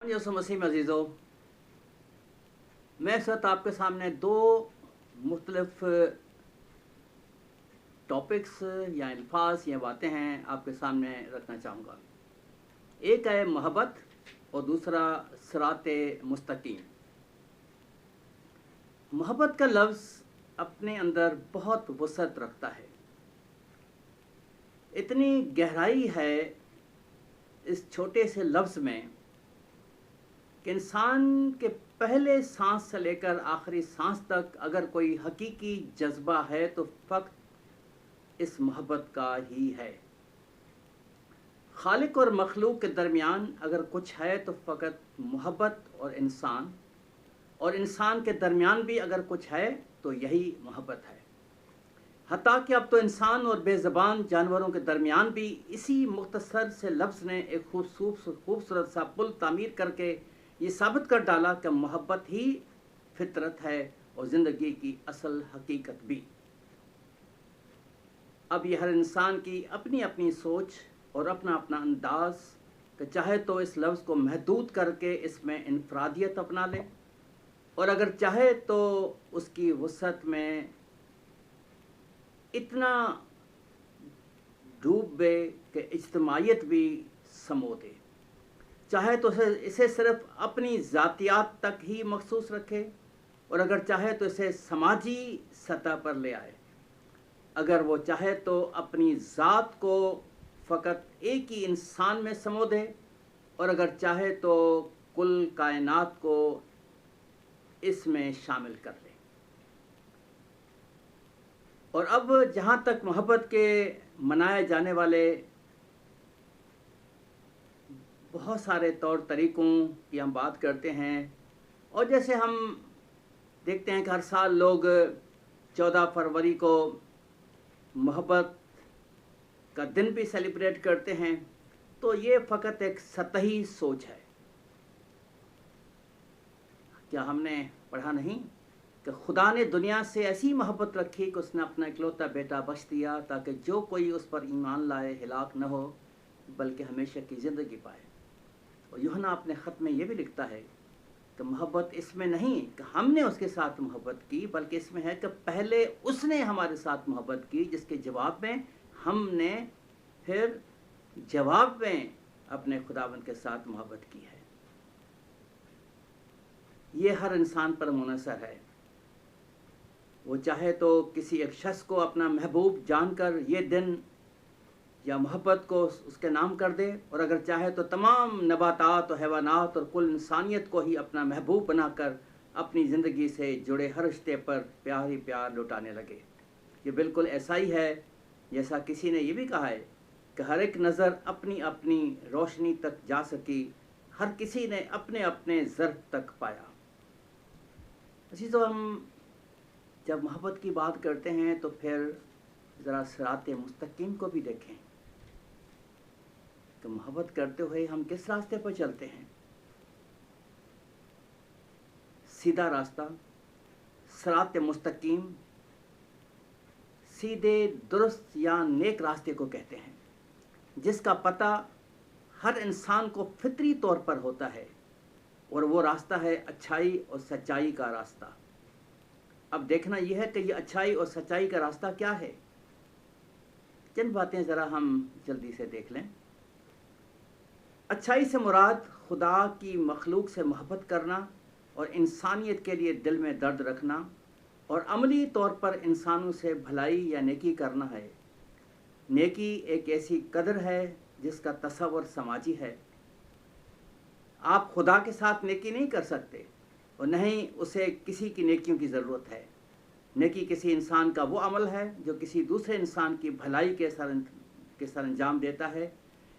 यसु मसीह में अजीज़ों, मैं इस वक्त आपके सामने दो मुख्तलिफ टॉपिक्स या अल्फाज या बातें हैं आपके सामने रखना चाहूँगा। एक है मोहब्बत और दूसरा सिराते मुस्तकीम। मोहब्बत का लफ्ज़ अपने अंदर बहुत वसअत रखता है, इतनी गहराई है इस छोटे से लफ्ज़ में कि इंसान के पहले सांस से लेकर आखिरी सांस तक अगर कोई हकीकी जज्बा है तो फ़क़्त इस मोहब्बत का ही है। खालिक और मखलूक के दरमियान अगर कुछ है तो फ़क़त मोहब्बत और इंसान के दरमियान भी अगर कुछ है तो यही मोहब्बत है। हत्ता कि अब तो इंसान और बेज़बान जानवरों के दरमियान भी इसी मुख्तसर से लफ्ज़ ने एक खूबसूरत सा पुल तामीर करके ये साबित कर डाला कि मोहब्बत ही फितरत है और ज़िंदगी की असल हकीकत भी। अब ये हर इंसान की अपनी अपनी सोच और अपना अपना अंदाज़ कि चाहे तो इस लफ्ज़ को महदूद करके इसमें इनफरादियत अपना ले और अगर चाहे तो उसकी वसअत में इतना डूब बे कि इज्तिमाइयत भी समो दे। चाहे तो इसे सिर्फ अपनी ज़ातियात तक ही मखसूस रखे और अगर चाहे तो इसे समाजी सतह पर ले आए। अगर वो चाहे तो अपनी ज़ात को फ़क़त एक ही इंसान में समो दे और अगर चाहे तो कुल कायनात को इसमें शामिल कर ले। और अब जहाँ तक मोहब्बत के मनाए जाने वाले बहुत सारे तौर तरीक़ों की हम बात करते हैं और जैसे हम देखते हैं कि हर साल लोग 14 फरवरी को मोहब्बत का दिन भी सेलिब्रेट करते हैं, तो ये फ़क़त एक सतही सोच है। क्या हमने पढ़ा नहीं कि खुदा ने दुनिया से ऐसी मोहब्बत रखी कि उसने अपना इकलौता बेटा बख्श दिया ताकि जो कोई उस पर ईमान लाए हिलाक न हो बल्कि हमेशा की ज़िंदगी पाए। और यूहन्ना अपने ख़त में ये भी लिखता है कि मोहब्बत इसमें नहीं कि हमने उसके साथ मोहब्बत की, बल्कि इसमें है कि पहले उसने हमारे साथ मोहब्बत की, जिसके जवाब में हमने फिर जवाब में अपने खुदावंद के साथ मोहब्बत की है। ये हर इंसान पर मुनहसर है। वो चाहे तो किसी एक शख्स को अपना महबूब जानकर ये दिन या मोहब्बत को उसके नाम कर दे और अगर चाहे तो तमाम नबातात और हैवानात और कुल इंसानियत को ही अपना महबूब बनाकर अपनी ज़िंदगी से जुड़े हर रिश्ते पर प्यार ही प्यार लुटाने लगे। ये बिल्कुल ऐसा ही है जैसा किसी ने ये भी कहा है कि हर एक नज़र अपनी अपनी रोशनी तक जा सकी, हर किसी ने अपने अपने ज़र्फ़ तक पाया। इसी तो हम जब मोहब्बत की बात करते हैं तो फिर ज़रा सिराते मुस्तकीम को भी देखें कि मोहब्बत करते हुए हम किस रास्ते पर चलते हैं। सीधा रास्ता, सिराते मुस्तकीम, सीधे दुरुस्त या नेक रास्ते को कहते हैं, जिसका पता हर इंसान को फितरी तौर पर होता है और वो रास्ता है अच्छाई और सच्चाई का रास्ता। अब देखना यह है कि ये अच्छाई और सच्चाई का रास्ता क्या है। चंद बातें ज़रा हम जल्दी से देख लें। अच्छाई से मुराद खुदा की मखलूक से मोहब्बत करना और इंसानियत के लिए दिल में दर्द रखना और अमली तौर पर इंसानों से भलाई या नेकी करना है। नेकी एक ऐसी कदर है जिसका तसव्वुर समाजी है। आप खुदा के साथ नेकी नहीं कर सकते और न ही उसे किसी की नेकियों की ज़रूरत है। नेकी किसी इंसान का वो अमल है जो किसी दूसरे इंसान की भलाई के सरअंजाम देता है।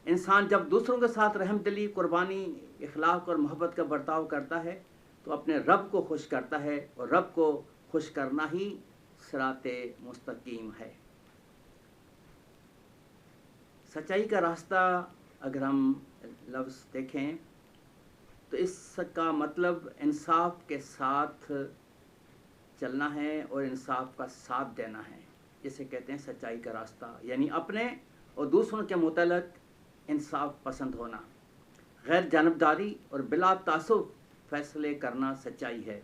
इंसान जब दूसरों के साथ रहमदिली, कुर्बानी, इखलाक और मोहब्बत का बर्ताव करता है तो अपने रब को खुश करता है और रब को खुश करना ही सिराते मुस्तकीम है। सच्चाई का रास्ता अगर हम लफ्ज़ देखें तो इसका मतलब इंसाफ के साथ चलना है और इंसाफ का साथ देना है। जिसे कहते हैं सच्चाई का रास्ता, यानी अपने और दूसरों के मुतल्लिक़ इंसाफ पसंद होना। غیر جانبداری اور بلا تعصب فیصلے کرنا سچائی ہے۔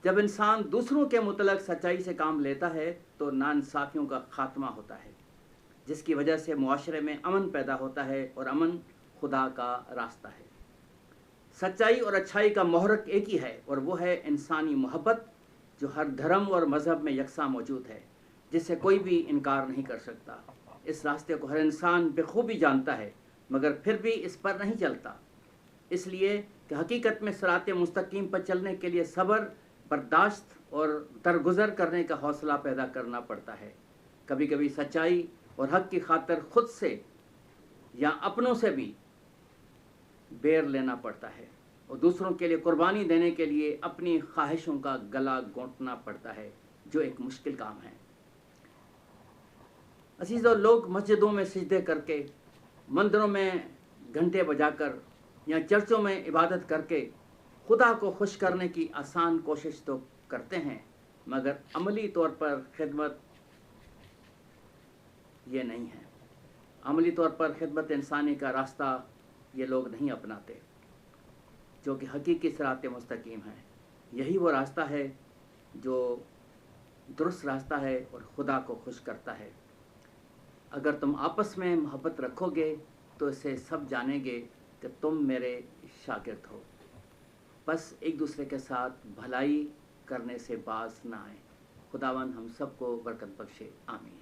جب انسان دوسروں کے متعلق سچائی سے کام لیتا ہے تو ناانصافیوں کا خاتمہ ہوتا ہے، جس کی وجہ سے معاشرے میں امن پیدا ہوتا ہے، اور امن خدا کا راستہ ہے۔ سچائی اور اچھائی کا محرک ایک ہی ہے، اور وہ ہے انسانی محبت، جو ہر دھرم اور مذہب میں یکساں موجود ہے، جس سے کوئی بھی انکار نہیں کر سکتا۔ اس راستے کو ہر انسان بخوبی جانتا ہے، مگر پھر بھی اس پر نہیں چلتا، اس لیے کہ حقیقت میں صراط مستقیم پر چلنے کے لیے صبر، برداشت اور درگزر کرنے کا حوصلہ پیدا کرنا پڑتا ہے۔ کبھی کبھی سچائی اور حق کی خاطر خود سے یا اپنوں سے بھی بیر لینا پڑتا ہے، اور دوسروں کے لیے قربانی دینے کے لیے اپنی خواہشوں کا گلا گھونٹنا پڑتا ہے، جو ایک مشکل کام ہے۔ عزیزو، لوگ مسجدوں میں سجدے کر کے، مندروں میں گھنٹے بجا کر یا چرچوں میں عبادت کر کے خدا کو خوش کرنے کی آسان کوشش تو کرتے ہیں، مگر عملی طور پر خدمت یہ نہیں ہے۔ عملی طور پر خدمت انسانی کا راستہ یہ لوگ نہیں اپناتے، جو کہ حقیقی صراط مستقیم ہے۔ یہی وہ راستہ ہے جو درست راستہ ہے اور خدا کو خوش کرتا ہے۔ اگر تم آپس میں محبت رکھو گے تو اسے سب جانیں گے کہ تم میرے شاگرد ہو۔ بس ایک دوسرے کے ساتھ بھلائی کرنے سے باز نہ آئیں۔ خداوند ہم سب کو برکت بخشے، آمین۔